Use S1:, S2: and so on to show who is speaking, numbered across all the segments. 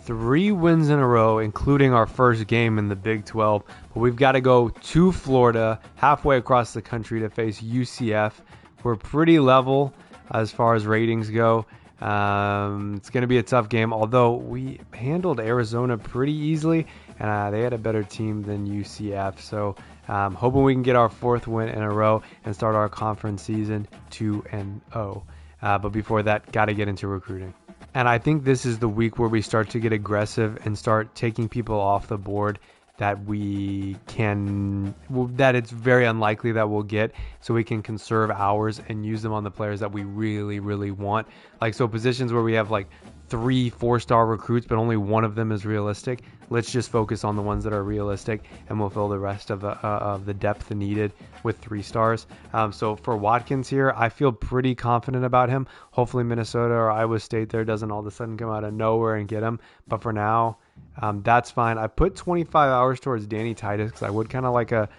S1: 3 wins in a row, including our first game in the Big 12. But we've got to go to Florida, halfway across the country, to face UCF. We're pretty level as far as ratings go. It's going to be a tough game, although we handled Arizona pretty easily, and they had a better team than UCF. So hoping we can get our 4th win in a row and start our conference season 2-0. But before that, got to get into recruiting. And I think this is the week where we start to get aggressive and start taking people off the board that that it's very unlikely that we'll get, so we can conserve hours and use them on the players that we really, really want. Like, so positions where we have like 3 4-star recruits, but only one of them is realistic. Let's just focus on the ones that are realistic, and we'll fill the rest of the depth needed with 3 stars. So for Watkins here, I feel pretty confident about him. Hopefully Minnesota or Iowa State there doesn't all of a sudden come out of nowhere and get him. But for now, that's fine. I put 25 hours towards Danny Titus because I would kind of like a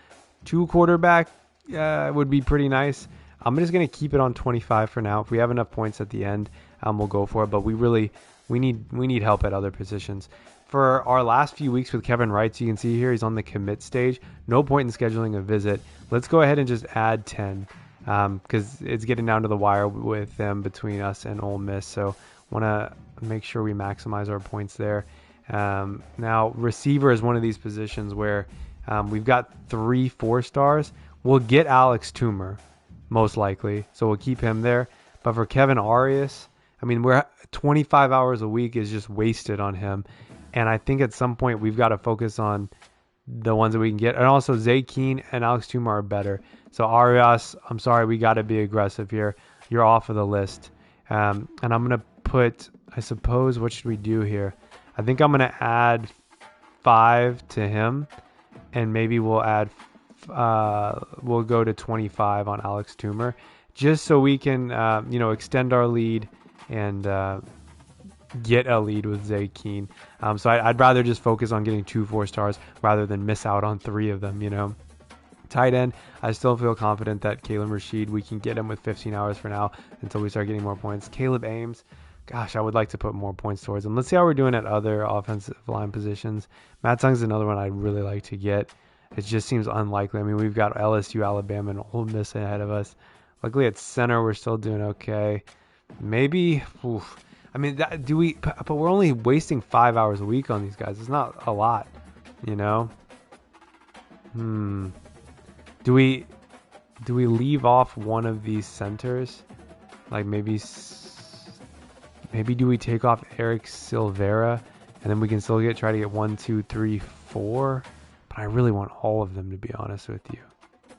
S1: 2 quarterback. It would be pretty nice. I'm just going to keep it on 25 for now. If we have enough points at the end, we'll go for it. But we need help at other positions. For our last few weeks with Kevin Wright, you can see here he's on the commit stage. No point in scheduling a visit. Let's go ahead and just add 10 because it's getting down to the wire with them between us and Ole Miss. So want to make sure we maximize our points there. Now, receiver is one of these positions where we've got 3 4-stars. We'll get Alex Toomer, most likely, so we'll keep him there. But for Kevin Arias, I mean, we're 25 hours a week is just wasted on him. And I think at some point we've got to focus on the ones that we can get. And also, Zay Keene and Alex Toomer are better. So Arias, I'm sorry, we got to be aggressive here. You're off of the list. And I'm going to put, I suppose, what should we do here? I think I'm going to add 5 to him, and maybe we'll go to 25 on Alex Toomer, just so we can, extend our lead and get a lead with Zay Keene. So I'd rather just focus on getting 2 4-stars rather than miss out on 3 of them, Tight end, I still feel confident that Caleb Rashid, we can get him with 15 hours for now until we start getting more points. Caleb Ames, gosh, I would like to put more points towards him. Let's see how we're doing at other offensive line positions. Matt Sung's another one I'd really like to get. It just seems unlikely. I mean, we've got LSU, Alabama, and Ole Miss ahead of us. Luckily at center, we're still doing okay. Maybe, I mean, but we're only wasting 5 hours a week on these guys. It's not a lot, Do we leave off one of these centers? Like maybe do we take off Eric Silvera and then we can still try to get 1, 2, 3, 4? But I really want all of them, to be honest with you.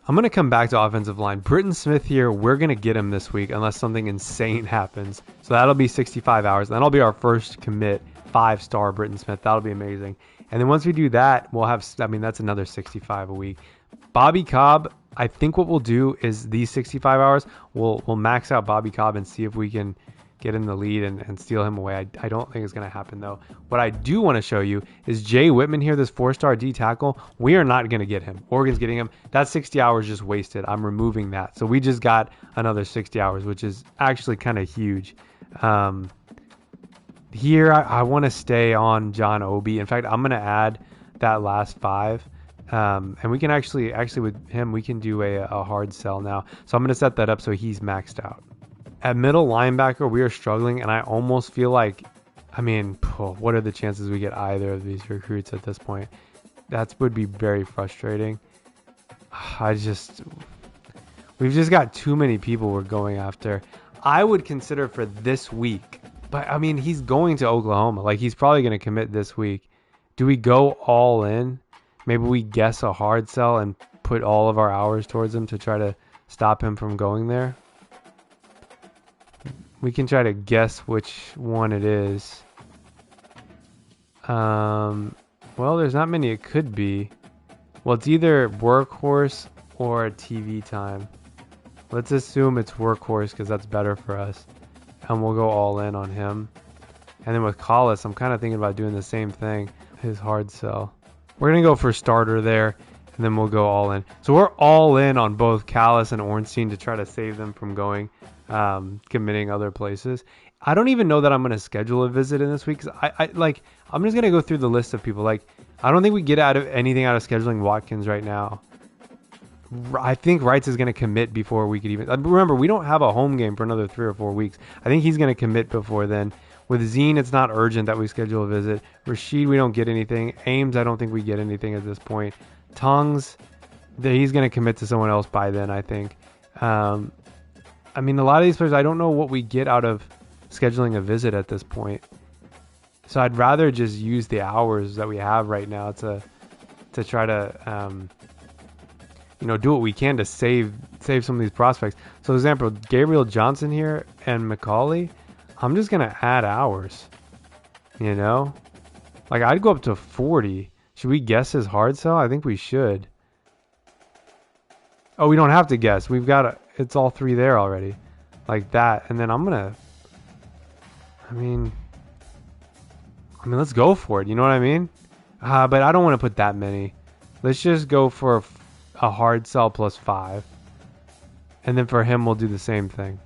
S1: I'm going to come back to offensive line. Britton Smith here, we're going to get him this week unless something insane happens. So that'll be 65 hours. That'll be our first commit, 5-star Britton Smith. That'll be amazing. And then once we do that, we'll have, that's another 65 a week. Bobby Cobb, I think what we'll do is these 65 hours, we'll max out Bobby Cobb and see if we can get in the lead and steal him away. I don't think it's going to happen, though. What I do want to show you is Jay Whitman here, this 4-star D tackle. We are not going to get him. Oregon's getting him. That 60 hours just wasted. I'm removing that. So we just got another 60 hours, which is actually kind of huge. Here, I want to stay on John Obi. In fact, I'm going to add that last 5. And we can actually with him, we can do a hard sell now. So I'm going to set that up so he's maxed out. At middle linebacker, we are struggling, and I almost feel like, what are the chances we get either of these recruits at this point? That would be very frustrating. We've just got too many people we're going after. I would consider for this week, but he's going to Oklahoma. Like, he's probably going to commit this week. Do we go all in? Maybe we guess a hard sell and put all of our hours towards him to try to stop him from going there. We can try to guess which one it is. Well, there's not many it could be. Well, it's either Workhorse or TV Time. Let's assume it's Workhorse because that's better for us. And we'll go all in on him. And then with Collis, I'm kind of thinking about doing the same thing. His hard sell. We're going to go for starter there, and then we'll go all in. So we're all in on both Callis and Ornstein to try to save them from going, committing other places. I don't even know that I'm going to schedule a visit in this week. 'Cause I'm just going to go through the list of people. Like, I don't think we get anything out of scheduling Watkins right now. I think Wrights is going to commit before we could even... Remember, we don't have a home game for another 3 or 4 weeks. I think he's going to commit before then. With Zine, it's not urgent that we schedule a visit. Rashid, we don't get anything. Ames, I don't think we get anything at this point. Tongues, he's going to commit to someone else by then, I think. I mean, a lot of these players, I don't know what we get out of scheduling a visit at this point. So I'd rather just use the hours that we have right now to try to... do what we can to save some of these prospects. So, for example, Gabriel Johnson here and Macaulay, I'm just going to add hours, Like, I'd go up to 40. Should we guess his hard sell? I think we should. Oh, we don't have to guess. We've got it's all 3 there already. Like that. And then I'm going to... I mean, let's go for it. You know what I mean? But I don't want to put that many. Let's just go for a hard sell plus 5. And then for him, we'll do the same thing.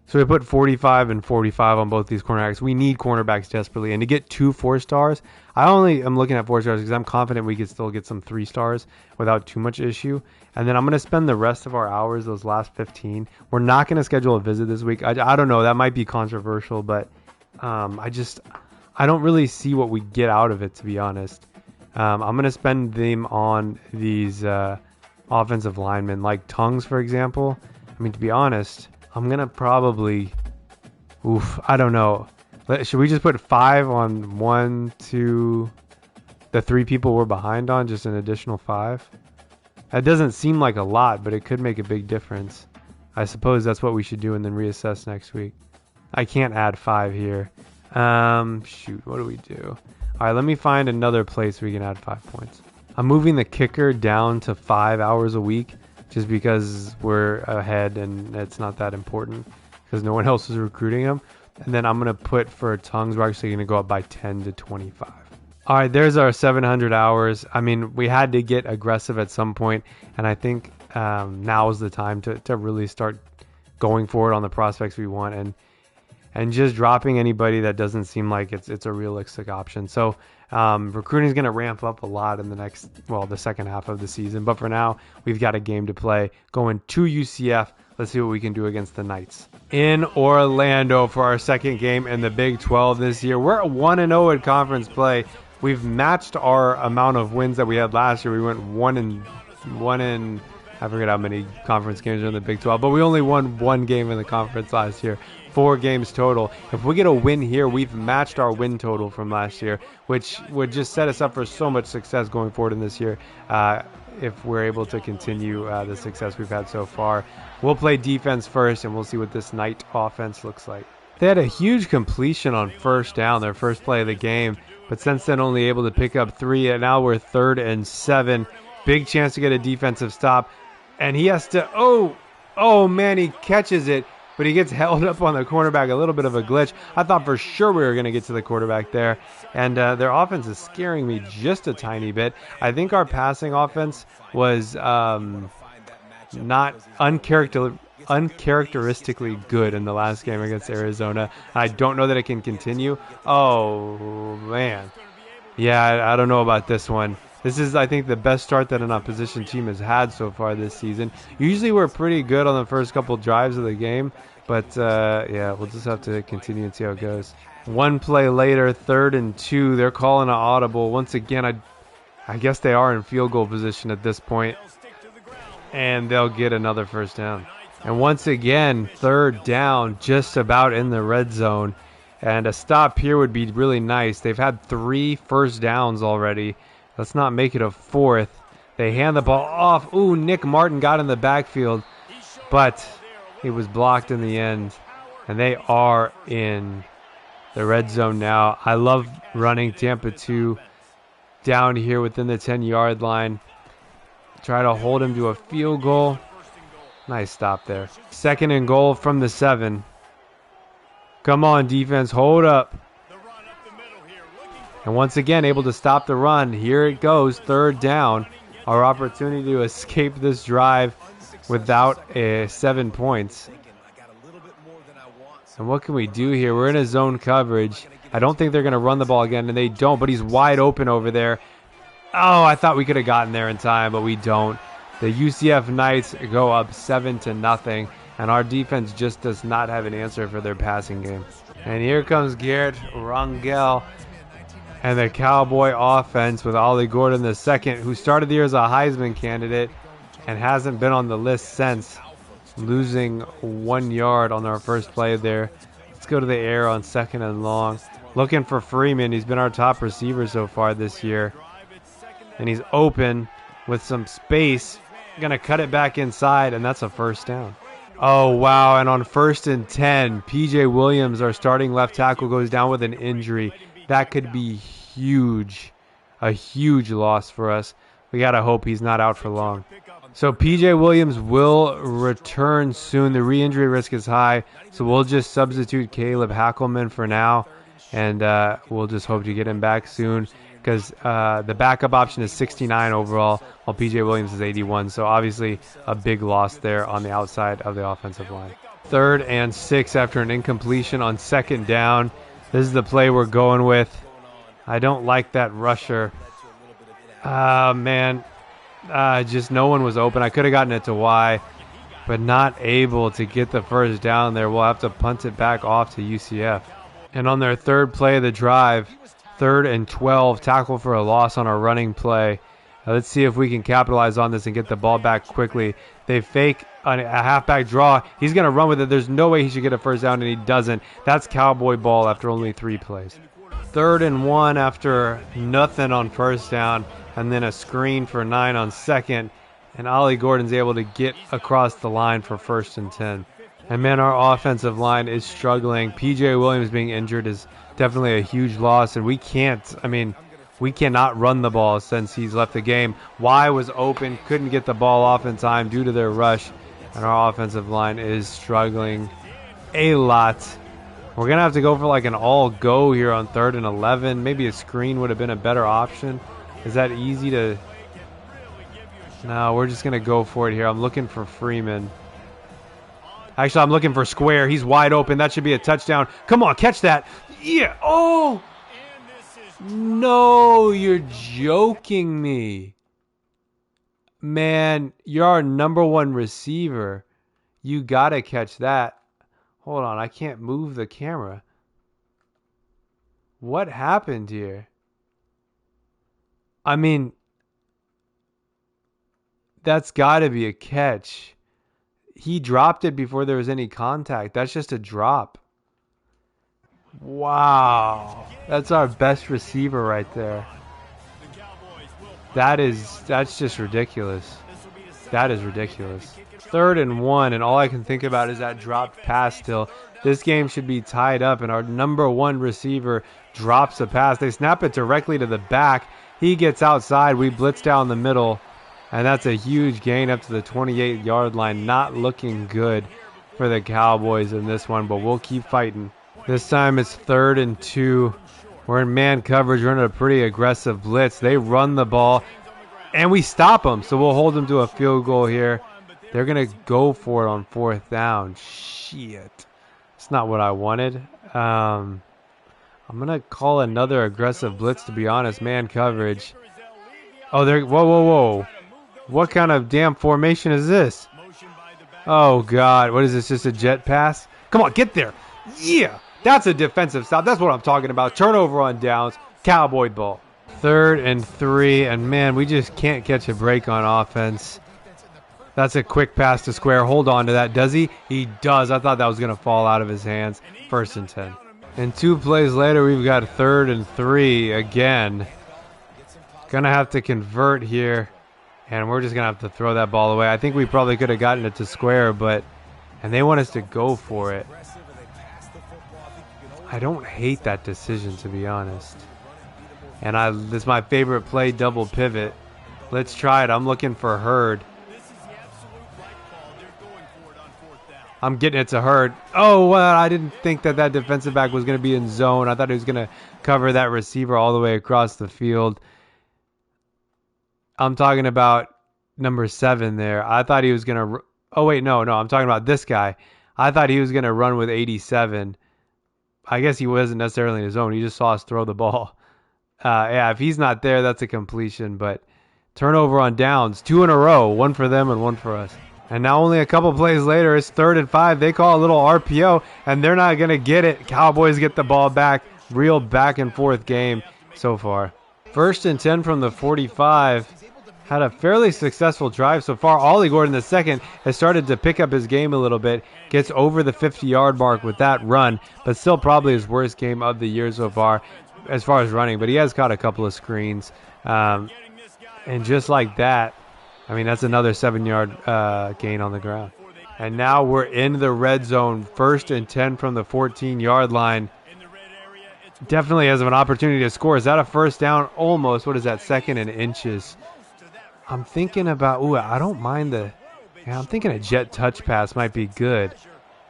S1: So we put 45 and 45 on both these cornerbacks. We need cornerbacks desperately. And to get 2 4-stars, I only am looking at 4 stars because I'm confident we could still get some 3 stars without too much issue. And then I'm going to spend the rest of our hours, those last 15. We're not going to schedule a visit this week. I don't know. That might be controversial, but I don't really see what we get out of it, to be honest. I'm going to spend them on these offensive linemen, like Tongues, for example. I mean, to be honest, I'm going to probably... I don't know. Should we just put 5 on 1, 2... the 3 people we're behind on, just an additional 5? That doesn't seem like a lot, but it could make a big difference. I suppose that's what we should do and then reassess next week. I can't add 5 here. Shoot, what do we do? All right, let me find another place we can add 5 points. I'm moving the kicker down to 5 hours a week just because we're ahead and it's not that important because no one else is recruiting him. And then I'm going to put for Tongues, we're actually going to go up by 10 to 25. All right, there's our 700 hours. I mean, we had to get aggressive at some point, and I think now is the time to really start going forward on the prospects we want and just dropping anybody that doesn't seem like it's a realistic option. So recruiting is going to ramp up a lot in the second half of the season. But for now, we've got a game to play. Going to UCF. Let's see what we can do against the Knights. In Orlando for our second game in the Big 12 this year. We're 1-0 at conference play. We've matched our amount of wins that we had last year. We went 1 in I forget how many conference games are in the Big 12, but we only won 1 game in the conference last year. 4 games total. If we get a win here, we've matched our win total from last year, which would just set us up for so much success going forward in this year if we're able to continue the success we've had so far. We'll play defense first, and we'll see what this Knight offense looks like. They had a huge completion on first down, their first play of the game, but since then only able to pick up 3, and now we're 3rd and 7. Big chance to get a defensive stop, and he has to, oh man, he catches it, but he gets held up on the cornerback, a little bit of a glitch. I thought for sure we were going to get to the quarterback there, and their offense is scaring me just a tiny bit. I think our passing offense was not uncharacteristically good in the last game against Arizona. I don't know that it can continue. Oh, man. Yeah, I don't know about this one. This is, I think, the best start that an opposition team has had so far this season. Usually we're pretty good on the first couple drives of the game, but yeah, we'll just have to continue and see how it goes. 1 play later, 3rd and 2. They're calling an audible. Once again, I guess they are in field goal position at this point, and they'll get another first down. And once again, 3rd down, just about in the red zone. And a stop here would be really nice. They've had 3 first downs already. Let's not make it a 4th. They hand the ball off. Ooh, Nick Martin got in the backfield, but he was blocked in the end. And they are in the red zone now. I love running Tampa 2 down here within the 10-yard line. Try to hold him to a field goal. Nice stop there. 2nd and goal from the 7. Come on, defense, hold up. And once again, able to stop the run. Here it goes, 3rd down. Our opportunity to escape this drive without 7 points. And what can we do here? We're in a zone coverage. I don't think they're going to run the ball again, and they don't, but he's wide open over there. Oh, I thought we could have gotten there in time, but we don't. The UCF Knights go up 7-0, and our defense just does not have an answer for their passing game. And here comes Garrett Rangel and the Cowboy offense with Ollie Gordon II, who started the year as a Heisman candidate and hasn't been on the list since, losing 1 yard on our first play there. Let's go to the air on 2nd and long. Looking for Freeman. He's been our top receiver so far this year. And he's open with some space. Going to cut it back inside, and that's a first down. Oh, wow. And on 1st and 10, P.J. Williams, our starting left tackle, goes down with an injury. That could be huge. A huge loss for us. We got to hope he's not out for long. So P.J. Williams will return soon. The re-injury risk is high, so we'll just substitute Caleb Hackelman for now, and we'll just hope to get him back soon, because the backup option is 69 overall, while P.J. Williams is 81. So obviously a big loss there on the outside of the offensive line. 3rd and 6 after an incompletion on 2nd down. This is the play we're going with. I don't like that rusher. Man. Just no one was open. I could have gotten it to Y, but not able to get the first down there. We'll have to punt it back off to UCF. And on their 3rd play of the drive, 3rd and 12, tackle for a loss on our running play. Let's see if we can capitalize on this and get the ball back quickly. They fake a halfback draw. He's going to run with it. There's no way he should get a first down, and he doesn't. That's Cowboy ball after only 3 plays. 3rd and 1 after nothing on first down, and then a screen for 9 on 2nd, and Ollie Gordon's able to get across the line for 1st and 10. And man, our offensive line is struggling. P.J. Williams being injured is definitely a huge loss, and we cannot run the ball since he's left the game. Y was open, couldn't get the ball off in time due to their rush, and our offensive line is struggling a lot. We're going to have to go for like an all-go here on 3rd and 11. Maybe a screen would have been a better option. Is that easy to... No, we're just going to go for it here. I'm looking for Freeman. Actually, I'm looking for Square. He's wide open. That should be a touchdown. Come on, catch that. Yeah. Oh! No, you're joking me. Man, you're our #1 receiver. You got to catch that. Hold on, I can't move the camera. What happened here? I mean, that's got to be a catch. He dropped it before there was any contact. That's just a drop. Wow. That's our best receiver right there. That's just ridiculous. That is ridiculous. 3rd and 1, and all I can think about is that dropped pass still. This game should be tied up, and our #1 receiver drops a pass. They snap it directly to the back. He gets outside. We blitz down the middle, and that's a huge gain up to the 28-yard line. Not looking good for the Cowboys in this one, but we'll keep fighting. This time it's 3rd and 2. We're in man coverage. We're in a pretty aggressive blitz. They run the ball, and we stop them, so we'll hold them to a field goal here. They're going to go for it on 4th down. Shit. It's not what I wanted. I'm going to call another aggressive blitz, to be honest. Man coverage. Oh, they're... Whoa. What kind of damn formation is this? Oh, God. What is this? Just a jet pass? Come on, get there. Yeah. That's a defensive stop. That's what I'm talking about. Turnover on downs. Cowboy ball. 3rd and 3. And, man, we just can't catch a break on offense. That's a quick pass to Square. Hold on to that. Does he? He does. I thought that was going to fall out of his hands. 1st and 10. And 2 plays later, we've got 3rd and 3 again. Going to have to convert here. And we're just going to have to throw that ball away. I think we probably could have gotten it to Square, but... And they want us to go for it. I don't hate that decision, to be honest. And this is my favorite play, double pivot. Let's try it. I'm looking for Hurd. I'm getting it to Hurd. Oh, well, I didn't think that defensive back was going to be in zone. I thought he was going to cover that receiver all the way across the field. I'm talking about #7 there. I thought he was going to... Oh, wait, no. I'm talking about this guy. I thought he was going to run with 87. I guess he wasn't necessarily in his zone. He just saw us throw the ball. Yeah, if he's not there, that's a completion. But turnover on downs, 2 in a row, 1 for them and 1 for us. And now only a couple plays later, it's 3rd and 5. They call a little RPO, and they're not going to get it. Cowboys get the ball back. Real back and forth game so far. 1st and 10 from the 45. Had a fairly successful drive so far. Ollie Gordon, the second, has started to pick up his game a little bit. Gets over the 50-yard mark with that run, but still probably his worst game of the year so far as running. But he has caught a couple of screens. And just like that, I mean, that's another 7-yard gain on the ground. And now we're in the red zone. 1st and 10 from the 14-yard line. Definitely has an opportunity to score. Is that a first down? Almost. What is that? 2nd and inches. I'm thinking about, I don't mind I'm thinking a jet touch pass might be good.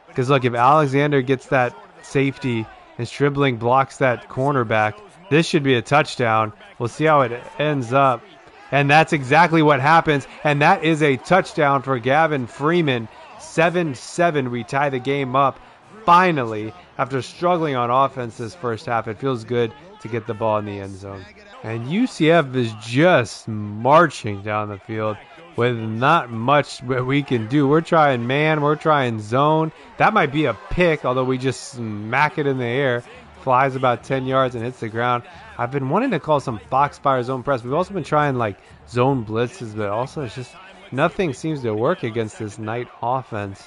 S1: Because, look, if Alexander gets that safety and Stribling blocks that cornerback, this should be a touchdown. We'll see how it ends up. And that's exactly what happens. And that is a touchdown for Gavin Freeman. 7-7. We tie the game up. Finally, after struggling on offense this first half, it feels good to get the ball in the end zone. And UCF is just marching down the field with not much we can do. We're trying man, we're trying zone. That might be a pick, although we just smack it in the air. Flies about 10 yards and hits the ground. I've been wanting to call some Foxfire zone press. We've also been trying like zone blitzes, but also it's just nothing seems to work against this Knight offense.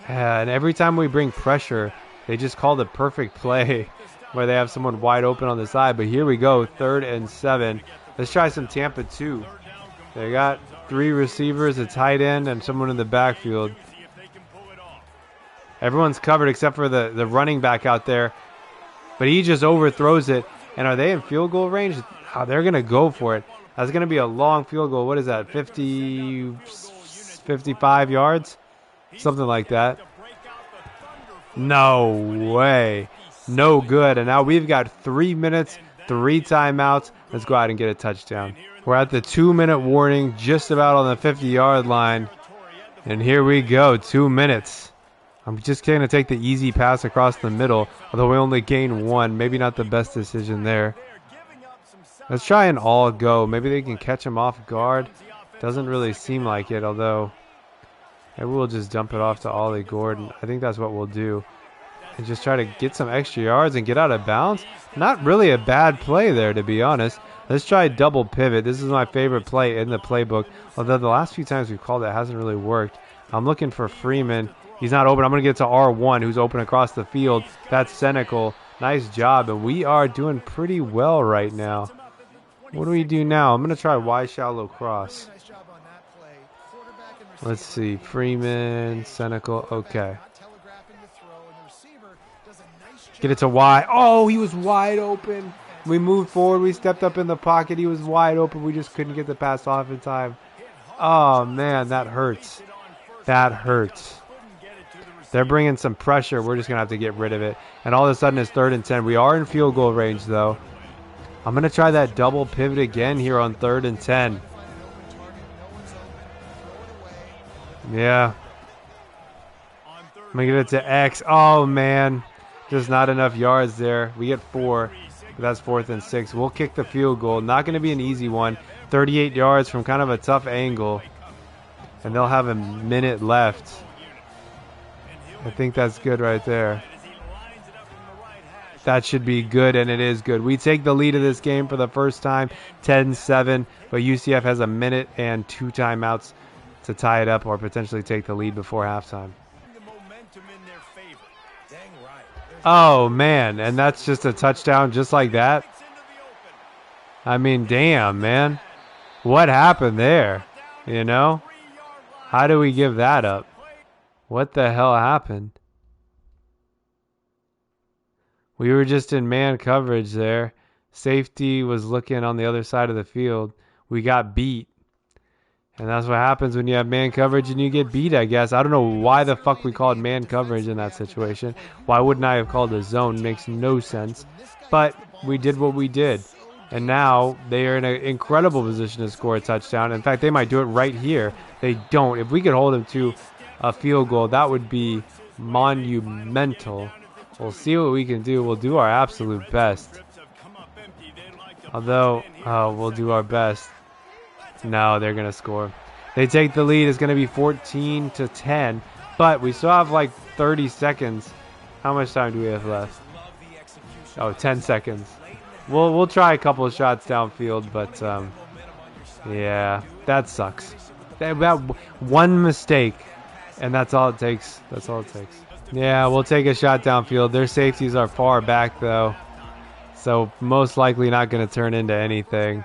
S1: And every time we bring pressure, they just call the perfect play where they have someone wide open on the side. But here we go, 3rd and 7. Let's try some Tampa 2. They got 3 receivers, a tight end, and someone in the backfield. Everyone's covered except for the running back out there. But he just overthrows it. And are they in field goal range? Oh, they're going to go for it. That's going to be a long field goal. What is that, 55 yards? Something like that. No way. No good. And now we've got 3 minutes, 3 timeouts. Let's go out and get a touchdown. We're at the 2-minute warning, just about on the 50-yard line. And here we go, 2 minutes. I'm just going to take the easy pass across the middle, although we only gain 1. Maybe not the best decision there. Let's try an all go. Maybe they can catch him off guard. Doesn't really seem like it, although maybe we'll just dump it off to Ollie Gordon. I think that's what we'll do. And just try to get some extra yards and get out of bounds. Not really a bad play there, to be honest. Let's try double pivot. This is my favorite play in the playbook, although the last few times we've called it hasn't really worked. I'm looking for Freeman. He's not open. I'm going to get to R1, who's open across the field. That's Senecal. Nice job, and we are doing pretty well right now. What do we do now? I'm going to try Y shallow cross. Let's see. Freeman, Senecal. Okay. Get it to Y. Oh, he was wide open. We moved forward. We stepped up in the pocket. He was wide open. We just couldn't get the pass off in time. Oh, man, that hurts. That hurts. They're bringing some pressure. We're just going to have to get rid of it. And all of a sudden, it's 3rd and 10. We are in field goal range, though. I'm going to try that double pivot again here on 3rd and 10. Yeah. I'm going to get it to X. Oh, man. Just not enough yards there. We get 4. But that's 4th and 6. We'll kick the field goal. Not going to be an easy one. 38 yards from kind of a tough angle. And they'll have a minute left. I think that's good right there. That should be good, and it is good. We take the lead of this game for the first time, 10-7. But UCF has a minute and 2 timeouts to tie it up or potentially take the lead before halftime. Oh, man, and that's just a touchdown just like that? I mean, damn, man. What happened there? You know? How do we give that up? What the hell happened? We were just in man coverage there. Safety was looking on the other side of the field. We got beat. And that's what happens when you have man coverage and you get beat, I guess. I don't know why the fuck we called man coverage in that situation. Why wouldn't I have called a zone? Makes no sense. But we did what we did. And now they are in an incredible position to score a touchdown. In fact, they might do it right here. They don't. If we could hold them to a field goal, that would be monumental. We'll see what we can do. We'll do our absolute best. Although, we'll do our best. No, they're going to score. They take the lead. It's going to be 14-10. But we still have like 30 seconds. How much time do we have left? Oh, 10 seconds. We'll try a couple of shots downfield, but yeah, that sucks. That one mistake, and that's all it takes. That's all it takes. Yeah, we'll take a shot downfield. Their safeties are far back, though, so most likely not going to turn into anything.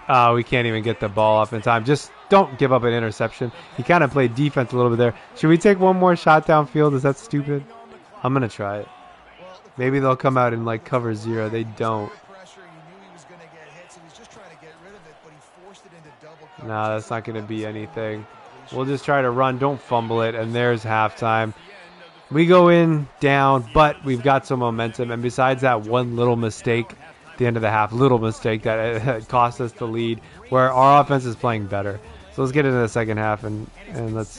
S1: Oh, we can't even get the ball up in time. Just don't give up an interception. He kind of played defense a little bit there. Should we take one more shot downfield? Is that stupid? I'm going to try it. Maybe they'll come out and like cover 0. They don't. No, that's not going to be anything. We'll just try to run. Don't fumble it. And there's halftime. We go in down, but we've got some momentum. And besides that one little mistake at the end of the half, little mistake that cost us the lead, where our offense is playing better. So let's get into the second half and let's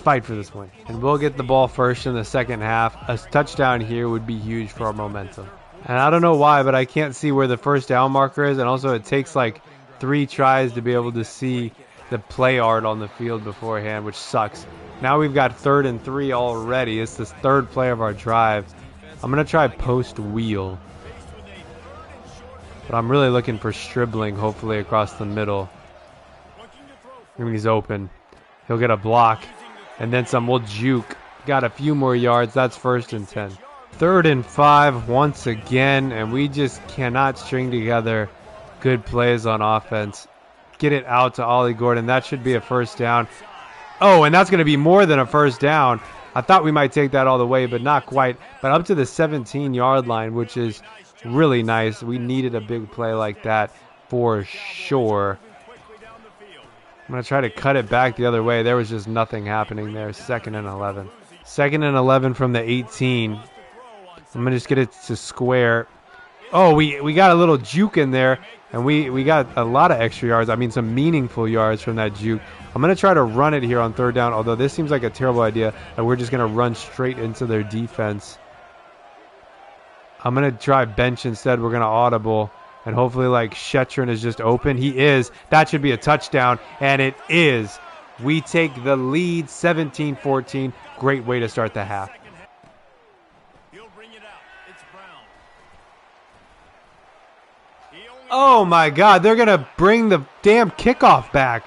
S1: fight for this win. And we'll get the ball first in the second half. A touchdown here would be huge for our momentum. And I don't know why, but I can't see where the first down marker is. And also it takes like 3 tries to be able to see the play art on the field beforehand, which sucks. Now we've got 3rd and 3 already. It's the 3rd play of our drive. I'm going to try post wheel. But I'm really looking for Stribling, hopefully, across the middle. And he's open. He'll get a block. And then some. We'll juke. Got a few more yards. That's 1st and 10. 3rd and 5 once again. And we just cannot string together good plays on offense. Get it out to Ollie Gordon. That should be a first down. Oh, and that's going to be more than a first down. I thought we might take that all the way, but not quite. But up to the 17-yard line, which is really nice. We needed a big play like that for sure. I'm going to try to cut it back the other way. There was just nothing happening there. 2nd and 11. 2nd and 11 from the 18. I'm going to just get it to square. Oh, we got a little juke in there, and we got a lot of extra yards. I mean, some meaningful yards from that juke. I'm going to try to run it here on 3rd down, although this seems like a terrible idea, and we're just going to run straight into their defense. I'm going to try bench instead. We're going to audible. And hopefully, like, Shetron is just open. He is. That should be a touchdown. And it is. We take the lead 17-14. Great way to start the half. Oh, my God. They're going to bring the damn kickoff back.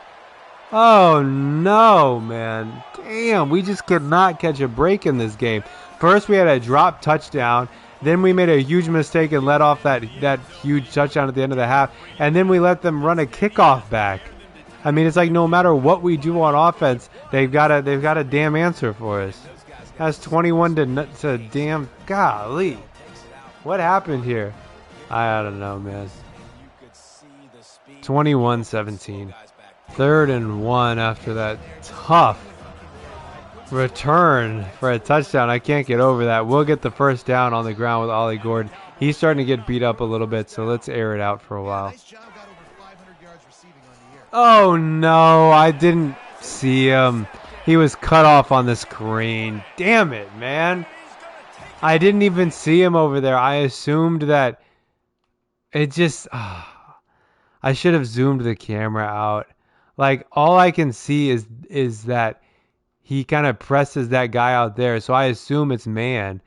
S1: Oh, no, man. Damn, we just cannot catch a break in this game. First, we had a drop touchdown. Then we made a huge mistake and let off that huge touchdown at the end of the half. And then we let them run a kickoff back. I mean, it's like no matter what we do on offense, they've got a damn answer for us. That's 21 to damn golly. What happened here? I don't know, man. 21-17. 3rd and 1 after that tough return for a touchdown. I can't get over that. We'll get the first down on the ground with Ollie Gordon. He's starting to get beat up a little bit, so let's air it out for a while. Oh, no. I didn't see him. He was cut off on the screen. Damn it, man. I didn't even see him over there. I assumed that it just... I should have zoomed the camera out. Like, all I can see is that he kind of presses that guy out there, so I assume it's man.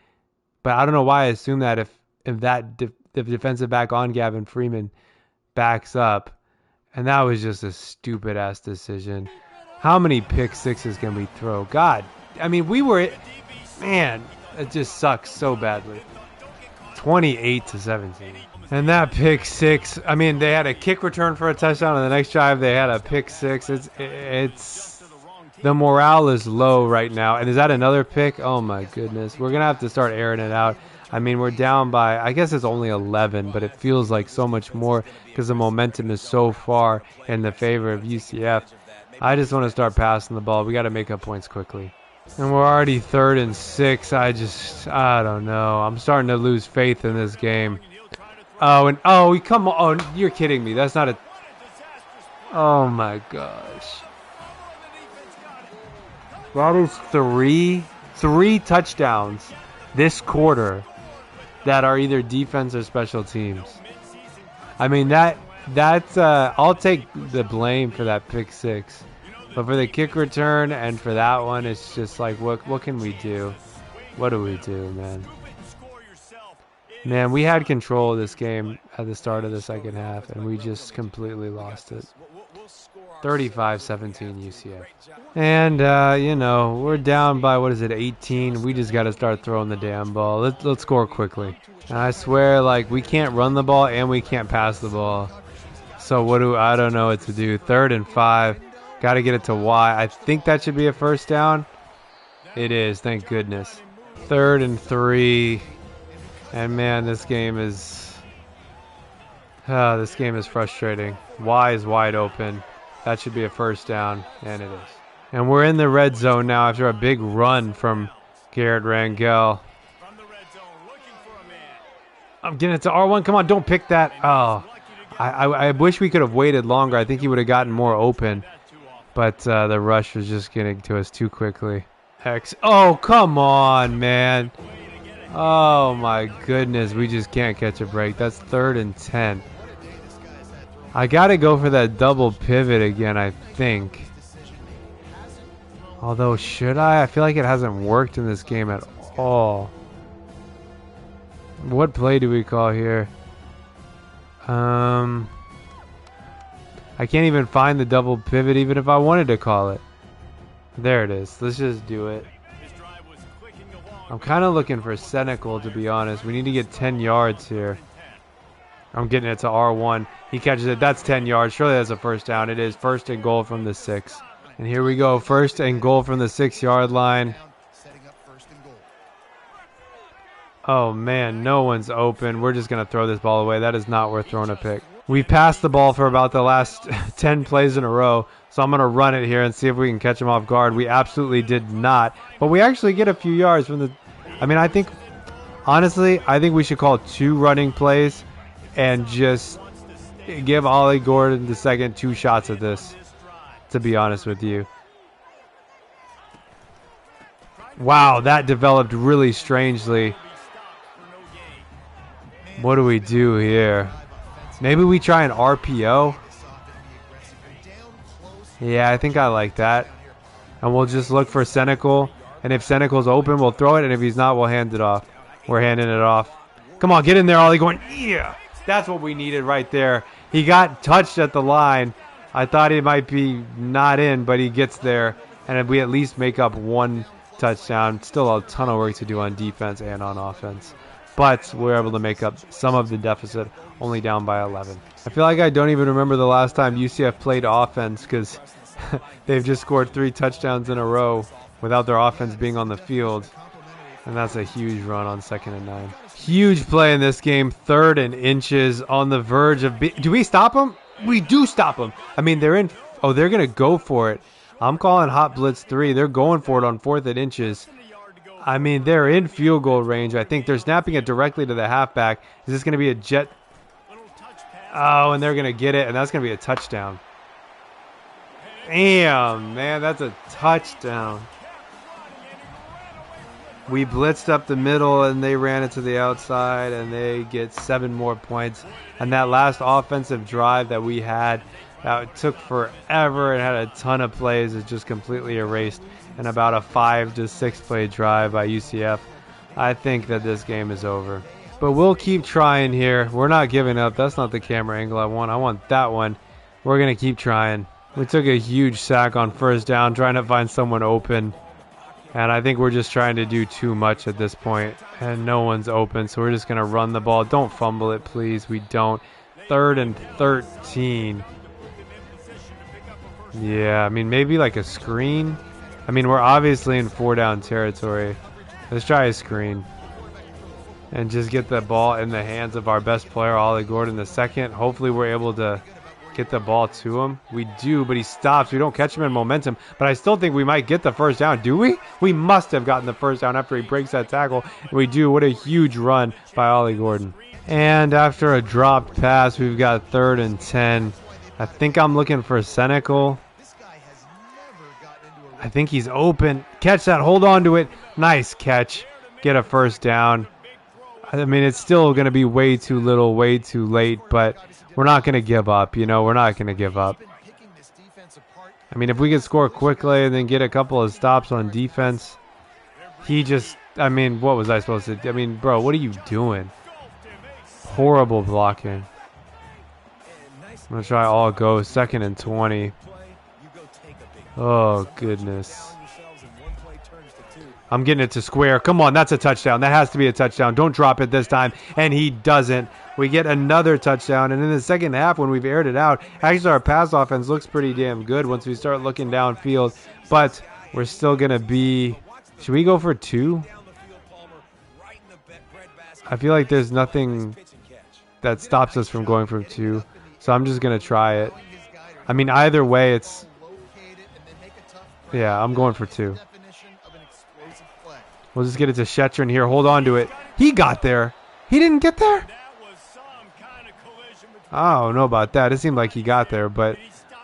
S1: But I don't know why I assume that if the defensive back on Gavin Freeman backs up. And that was just a stupid-ass decision. How many pick sixes can we throw? God, I mean, man, it just sucks so badly. 28-17. And that pick six, I mean, they had a kick return for a touchdown, and the next drive they had a pick six. It's the morale is low right now. And is that another pick? Oh, my goodness. We're going to have to start airing it out. I mean, we're down by, I guess it's only 11, but it feels like so much more because the momentum is so far in the favor of UCF. I just want to start passing the ball. We got to make up points quickly. And we're already 3rd and 6. I don't know. I'm starting to lose faith in this game. Oh, come on. Oh, you're kidding me. That's not a... Oh, my gosh. That is three touchdowns this quarter that are either defense or special teams. I mean, that's I'll take the blame for that pick six. But for the kick return and for that one, it's just like, what can we do? What do we do, man? Man, we had control of this game at the start of the second half, and we just completely lost it. 35-17 UCF. And, you know, we're down by, 18? We just got to start throwing the damn ball. Let's score quickly. And I swear, like, we can't run the ball and we can't pass the ball. So I don't know what to do. 3rd and 5. Got to get it to Y. I think that should be a first down. It is, thank goodness. 3rd and 3. And man, this game is frustrating. Y is wide open. That should be a first down, and it is. And we're in the red zone now after a big run from Garrett Rangel. I'm getting it to R1. Come on, don't pick that. Oh, I wish we could have waited longer. I think he would have gotten more open. But the rush was just getting to us too quickly. X. Oh, come on, man. Oh, my goodness. We just can't catch a break. That's 3rd and 10. I got to go for that double pivot again, I think. Although, should I? I feel like it hasn't worked in this game at all. What play do we call here? I can't even find the double pivot even if I wanted to call it. There it is. Let's just do it. I'm kind of looking for Senecal, to be honest. We need to get 10 yards here. I'm getting it to R1. He catches it. That's 10 yards. Surely that's a first down. It is 1st and goal from the 6. And here we go. 1st and goal from the 6-yard line. Oh, man. No one's open. We're just going to throw this ball away. That is not worth throwing a pick. We passed the ball for about the last 10 plays in a row. So I'm going to run it here and see if we can catch him off guard. We absolutely did not. But we actually get a few yards from the... I mean, honestly, I think we should call 2 running plays and just give Ollie Gordon the second 2 shots at this, to be honest with you. Wow, that developed really strangely. What do we do here? Maybe we try an RPO? Yeah, I think I like that. And we'll just look for Senecal. And if Senecal's open, we'll throw it. And if he's not, we'll hand it off. We're handing it off. Come on, get in there, Ollie. Going, yeah. That's what we needed right there. He got touched at the line. I thought he might be not in, but he gets there. And we at least make up 1 touchdown. Still a ton of work to do on defense and on offense. But we're able to make up some of the deficit, only down by 11. I feel like I don't even remember the last time UCF played offense because they've just scored 3 touchdowns in a row without their offense being on the field. And that's a huge run on 2nd and 9. Huge play in this game. 3rd and inches on the verge of... Do we stop them? We do stop them. I mean, they're in... Oh, they're going to go for it. I'm calling hot blitz 3. They're going for it on 4th and inches. I mean, they're in field goal range. I think they're snapping it directly to the halfback. Is this going to be a jet? Oh, and they're going to get it, and that's going to be a touchdown. Damn, man, that's a touchdown. We blitzed up the middle, and they ran it to the outside, and they get 7 more points. And that last offensive drive that we had, that took forever and had a ton of plays, is just completely erased. And about a 5 to 6 play drive by UCF. I think that this game is over. But we'll keep trying here. We're not giving up. That's not the camera angle I want. I want that one. We're going to keep trying. We took a huge sack on 1st down, trying to find someone open. And I think we're just trying to do too much at this point. And no one's open, so we're just going to run the ball. Don't fumble it, please. We don't. 3rd and 13. Yeah, I mean, maybe like a screen. I mean, we're obviously in 4-down territory. Let's try a screen. And just get the ball in the hands of our best player, Ollie Gordon, the second. Hopefully we're able to get the ball to him. We do, but he stops. We don't catch him in momentum. But I still think we might get the first down. Do we? We must have gotten the first down after he breaks that tackle. And we do. What a huge run by Ollie Gordon. And after a dropped pass, we've got 3rd and 10. I think I'm looking for Senecal. I think he's open. Catch that. Hold on to it. Nice catch. get a first down. I mean, it's still going to be way too little, way too late, but we're not going to give up. You know, we're not going to give up. I mean, if we could score quickly and then get a couple of stops on defense, I mean, what was I supposed to do? I mean, bro, what are you doing? Horrible blocking. I'm going to try all go, 2nd and 20. Oh, goodness. I'm getting it to square. Come on, that's a touchdown. That has to be a touchdown. Don't drop it this time. And he doesn't. We get another touchdown. And in the second half, when we've aired it out, actually our pass offense looks pretty damn good once we start looking downfield. But we're still going to be... Should we go for 2? I feel like there's nothing that stops us from going for 2. So I'm just going to try it. I mean, either way, it's... Yeah, I'm going for 2. We'll just get it to Shetron here. Hold on to it. He got there. He didn't get there? I don't know about that. It seemed like he got there, but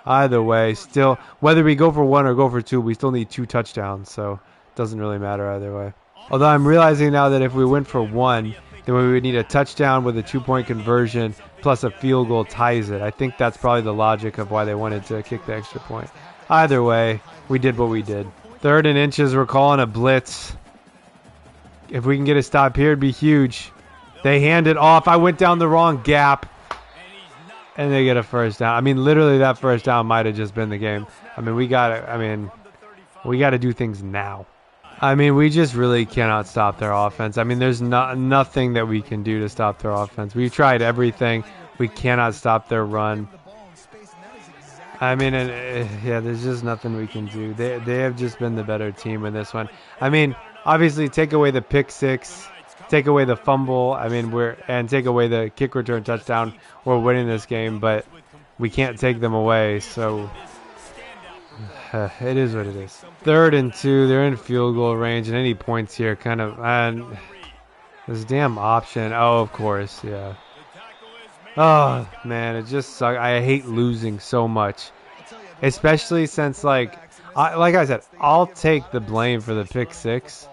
S1: either way, still, whether we go for 1 or go for 2, we still need 2 touchdowns, so it doesn't really matter either way. Although I'm realizing now that if we went for 1, then we would need a touchdown with a 2-point conversion plus a field goal ties it. I think that's probably the logic of why they wanted to kick the extra point. Either way, we did what we did. 3rd and inches, we're calling a blitz. If we can get a stop here, it'd be huge. They hand it off. I went down the wrong gap. And they get a first down. I mean, literally that first down might have just been the game. I mean, we got to do things now. I mean, we just really cannot stop their offense. I mean, there's nothing that we can do to stop their offense. We've tried everything. We cannot stop their run. I mean, yeah, there's just nothing we can do. They have just been the better team in this one. I mean, obviously, take away the pick 6, take away the fumble. I mean, and take away the kick return touchdown. We're winning this game, but we can't take them away. So it is what it is. 3rd and 2, they're in field goal range, and any points here kind of. And this damn option. Oh, of course, yeah. Oh man, it just sucks. I hate losing so much, especially since like I said, I'll take the blame for the pick 6,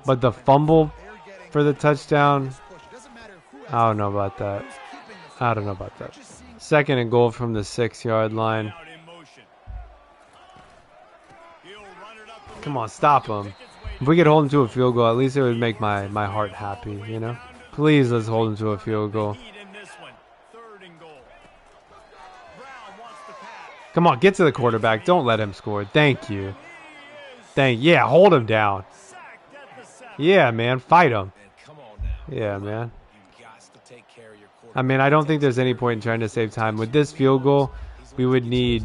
S1: but the fumble for the touchdown, I don't know about that. 2nd and goal from the 6-yard line. Come on, stop him. If we could hold him to a field goal, at least it would make my heart happy, you know? Please, let's hold him to a field goal. Come on, get to the quarterback. Don't let him score. Thank you. Yeah, hold him down. Yeah, man, fight him. Yeah, man. I mean, I don't think there's any point in trying to save time. With this field goal, we would need...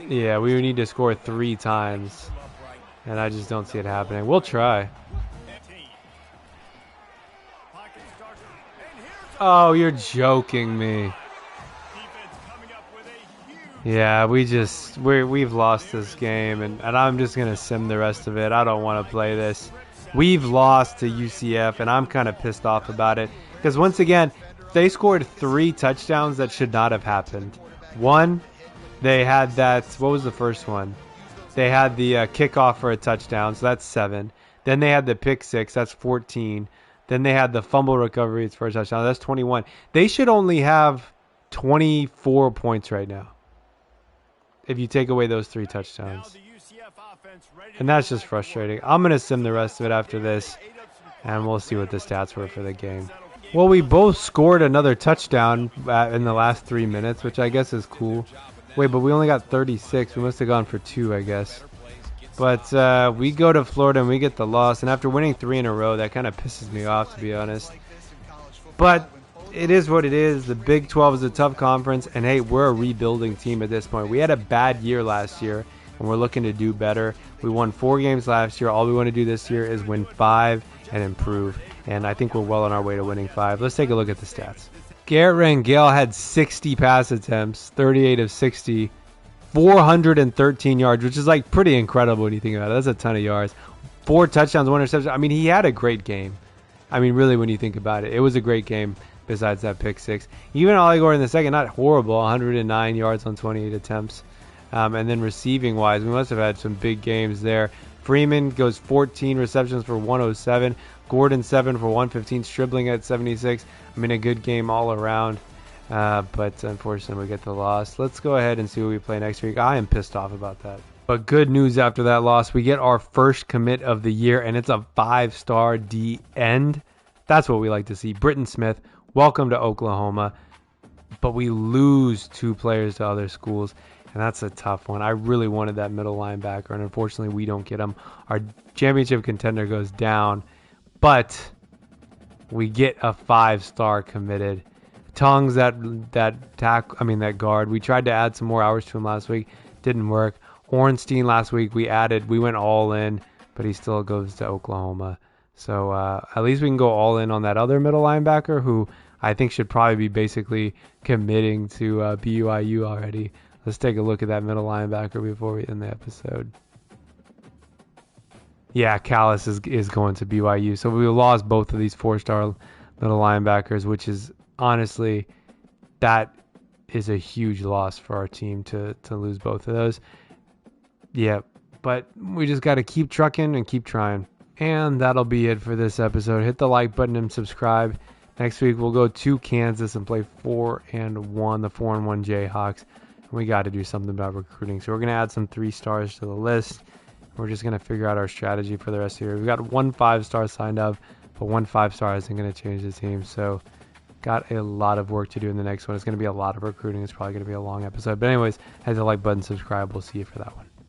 S1: Yeah, we would need to score 3 times. And I just don't see it happening. We'll try. Oh, you're joking me. Yeah, we've lost this game, and I'm just going to sim the rest of it. I don't want to play this. We've lost to UCF, and I'm kind of pissed off about it. Because once again, they scored 3 touchdowns that should not have happened. One, they had that, what was the first one? They had the kickoff for a touchdown, so that's 7. Then they had the pick 6, that's 14. Then they had the fumble recovery for a touchdown, that's 21. They should only have 24 points right now, if you take away those 3 touchdowns. And that's just frustrating. I'm going to sim the rest of it after this, and we'll see what the stats were for the game. Well, we both scored another touchdown in the last 3 minutes, which I guess is cool. Wait, but we only got 36. We must have gone for 2, I guess. But we go to Florida and we get the loss. And after winning 3 in a row, that kind of pisses me off, to be honest. But it is what it is. The Big 12 is a tough conference. And, hey, we're a rebuilding team at this point. We had a bad year last year, and we're looking to do better. We won 4 games last year. All we want to do this year is win 5 and improve. And I think we're well on our way to winning 5. Let's take a look at the stats. Garrett Rangel had 60 pass attempts, 38 of 60, 413 yards, which is like pretty incredible when you think about it. That's a ton of yards. 4 touchdowns, 1 interception. I mean, he had a great game. I mean, really, when you think about it, it was a great game besides that pick 6. Even Oligor in the second, not horrible, 109 yards on 28 attempts. And then receiving-wise, we must have had some big games there. Freeman goes 14 receptions for 107. Gordon 7 for 115. Stribling at 76. I mean, a good game all around. But unfortunately, we get the loss. Let's go ahead and see what we play next week. I am pissed off about that. But good news after that loss. We get our first commit of the year, and it's a 5-star D end. That's what we like to see. Britton Smith, welcome to Oklahoma. But we lose 2 players to other schools, and that's a tough one. I really wanted that middle linebacker, and unfortunately, we don't get him. Our championship contender goes down, but we get a 5-star committed. Tongues, that guard. We tried to add some more hours to him last week. Didn't work. Ornstein last week we went all in, but he still goes to Oklahoma. So at least we can go all in on that other middle linebacker who I think should probably be basically committing to BYU already. Let's take a look at that middle linebacker before we end the episode. Yeah, Callis is going to BYU. So we lost both of these 4-star middle linebackers, which is honestly, that is a huge loss for our team to lose both of those. Yeah, but we just got to keep trucking and keep trying. And that'll be it for this episode. Hit the like button and subscribe. Next week we'll go to Kansas and play 4-1, the 4-1 Jayhawks. And we got to do something about recruiting. So we're going to add some 3-stars to the list. We're just going to figure out our strategy for the rest of the year. We've got 1 5-star signed up, but 1 5-star isn't going to change the team. So got a lot of work to do in the next one. It's going to be a lot of recruiting. It's probably going to be a long episode. But anyways, hit the like button, subscribe. We'll see you for that one.